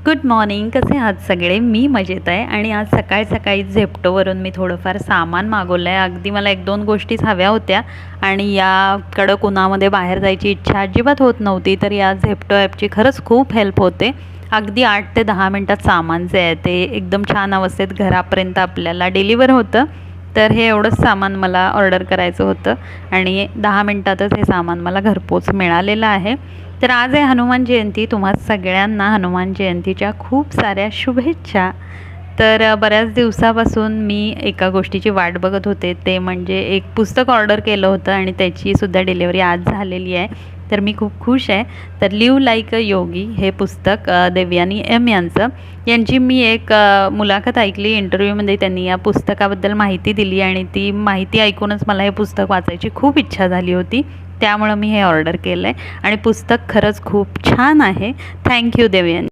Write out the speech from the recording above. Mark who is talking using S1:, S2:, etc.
S1: Good morning. कसे आहात सगळे? मी मजेत आहे. आणि आज सकाळी सकाळी झेप्टोवरून मी थोडंफार सामान मागवलं आहे. अगदी मला 1-2 गोष्टीच हव्या होत्या आणि या कडक उन्हामध्ये बाहेर जायची इच्छा अजिबात होत नव्हती. तर या झेप्टो ॲपची खरंच खूप हेल्प होते. अगदी 8 ते 10 मिनटात सामान जे आहे ते एकदम छान अवस्थेत घरापर्यंत आपल्याला डिलिव्हर होतं. तर हे एवढंच सामान मला ऑर्डर करायचं होतं आणि 10 मिनटातच हे सामान मला घरपोच मिळालेलं आहे. तर आज आहे हनुमान जयंती. तुम्हा सगळ्यांना हनुमान जयंतीच्या खूप साऱ्या शुभेच्छा. तर बऱ्याच दिवसापासून मी एका गोष्टीची वाट बघत होते, ते म्हणजे एक पुस्तक ऑर्डर केलं होतं आणि त्याचीसुद्धा डिलिव्हरी आज झालेली आहे. तर मी खूप खुश आहे. तर लिव लाईक अ योगी हे पुस्तक देवयानी एम यांची मी एक मुलाखत ऐकली. इंटरव्ह्यूमध्ये त्यांनी या पुस्तकाबद्दल माहिती दिली आणि ती माहिती ऐकूनच मला हे पुस्तक वाचायची खूप इच्छा झाली होती. त्यामुळं मी हे ऑर्डर केलं आहे आणि पुस्तक खरंच खूप छान आहे. थँक्यू देवयानी.